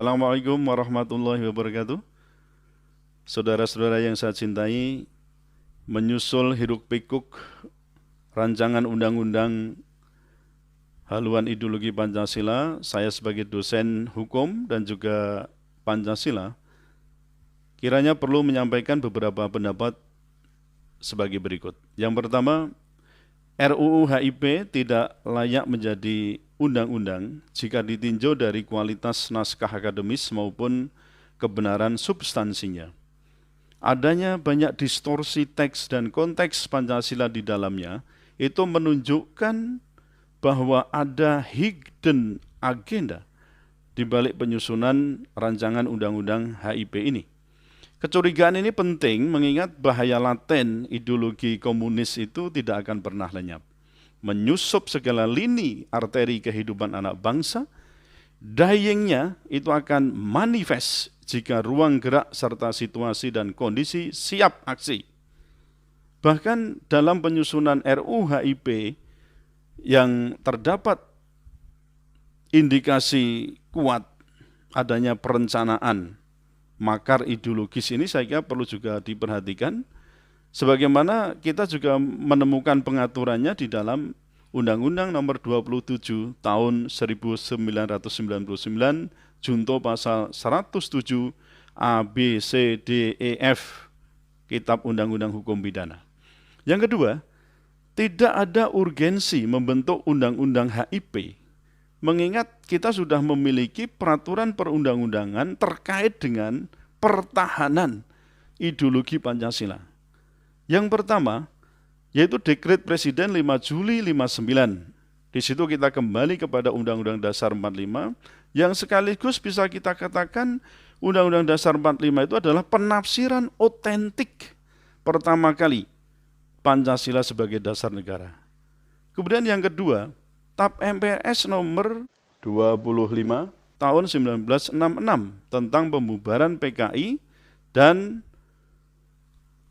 Assalamualaikum warahmatullahi wabarakatuh. Saudara-saudara yang saya cintai, menyusul hiruk-pikuk rancangan undang-undang haluan ideologi Pancasila, saya sebagai dosen hukum dan juga Pancasila, kiranya perlu menyampaikan beberapa pendapat sebagai berikut. Yang pertama, RUU HIP tidak layak menjadi undang-undang jika ditinjau dari kualitas naskah akademis maupun kebenaran substansinya. Adanya banyak distorsi teks dan konteks Pancasila di dalamnya itu menunjukkan bahwa ada hidden agenda di balik penyusunan rancangan undang-undang HIP ini. Kecurigaan ini penting mengingat bahaya laten ideologi komunis itu tidak akan pernah lenyap. Menyusup segala lini arteri kehidupan anak bangsa, dyingnya itu akan manifest jika ruang gerak serta situasi dan kondisi siap aksi. Bahkan dalam penyusunan RUU HIP yang terdapat indikasi kuat adanya perencanaan makar ideologis ini, saya kira perlu juga diperhatikan. Sebagaimana kita juga menemukan pengaturannya di dalam Undang-Undang Nomor 27 Tahun 1999 junto pasal 107 A, B, C, D, E, F Kitab Undang-Undang Hukum Pidana. Yang kedua, tidak ada urgensi membentuk Undang-Undang HIP, mengingat kita sudah memiliki peraturan perundang-undangan terkait dengan pertahanan ideologi Pancasila. Yang pertama, yaitu Dekret Presiden 5 Juli 59. Di situ kita kembali kepada Undang-Undang Dasar 45, yang sekaligus bisa kita katakan Undang-Undang Dasar 45 itu adalah penafsiran otentik pertama kali Pancasila sebagai dasar negara. Kemudian yang kedua, TAP MPRS nomor 25 tahun 1966 tentang pembubaran PKI dan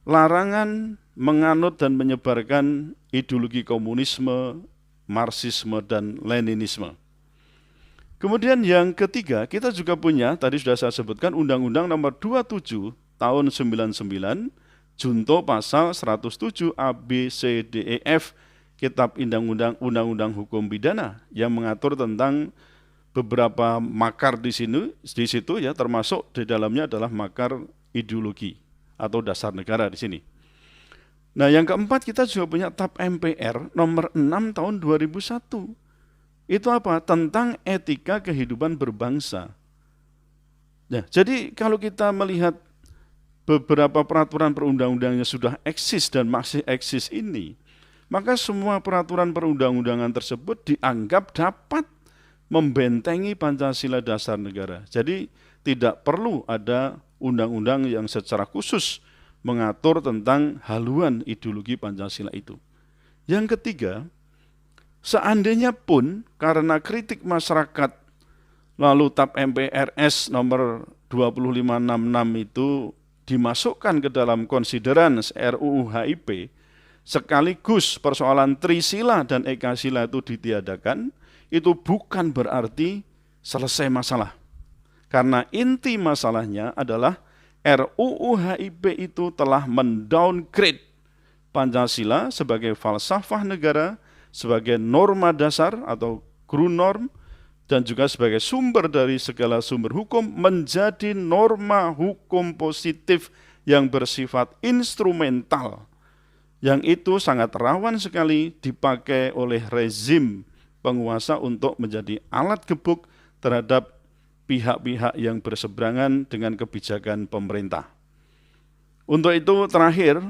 larangan menganut dan menyebarkan ideologi komunisme, marxisme, dan leninisme. Kemudian yang ketiga, kita juga punya, tadi sudah saya sebutkan, Undang-Undang Nomor 27 Tahun 99, junto pasal 107 A, B, C, D, E, F Kitab Undang-Undang Hukum Pidana yang mengatur tentang beberapa makar di situ ya, termasuk di dalamnya adalah makar ideologi atau dasar negara di sini. Nah, yang keempat, kita juga punya TAP MPR nomor 6 tahun 2001. Itu apa? Tentang etika kehidupan berbangsa. Nah, jadi kalau kita melihat beberapa peraturan perundang-undangan sudah eksis dan masih eksis ini, maka semua peraturan perundang-undangan tersebut dianggap dapat membentengi Pancasila dasar negara. Jadi tidak perlu ada undang-undang yang secara khusus mengatur tentang haluan ideologi Pancasila itu. Yang ketiga, seandainya pun karena kritik masyarakat lalu TAP MPRS nomor 2566 itu dimasukkan ke dalam konsideran RUU HIP, sekaligus persoalan Trisila dan Ekasila itu ditiadakan, itu bukan berarti selesai masalah. Karena inti masalahnya adalah RUU HIP itu telah mendowngrade Pancasila sebagai falsafah negara, sebagai norma dasar atau Grundnorm, dan juga sebagai sumber dari segala sumber hukum menjadi norma hukum positif yang bersifat instrumental, yang itu sangat rawan sekali dipakai oleh rezim penguasa untuk menjadi alat gebuk terhadap pihak-pihak yang berseberangan dengan kebijakan pemerintah. Untuk itu terakhir,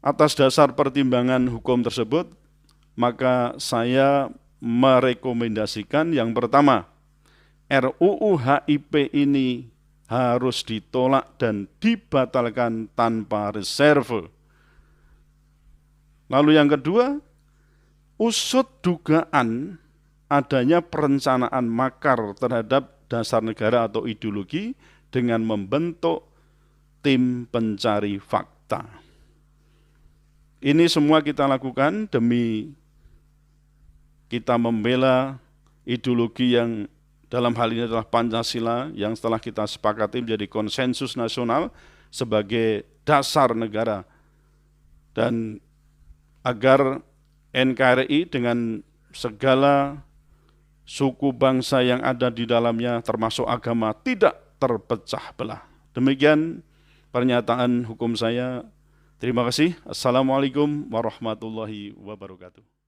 atas dasar pertimbangan hukum tersebut, maka saya merekomendasikan yang pertama, RUU HIP ini harus ditolak dan dibatalkan tanpa reserve. Lalu yang kedua, usut dugaan adanya perencanaan makar terhadap dasar negara atau ideologi dengan membentuk tim pencari fakta. Ini semua kita lakukan demi kita membela ideologi yang dalam hal ini adalah Pancasila yang setelah kita sepakati menjadi konsensus nasional sebagai dasar negara. Dan agar NKRI dengan segala suku bangsa yang ada di dalamnya termasuk agama tidak terpecah belah. Demikian pernyataan hukum saya. Terima kasih. Assalamualaikum warahmatullahi wabarakatuh.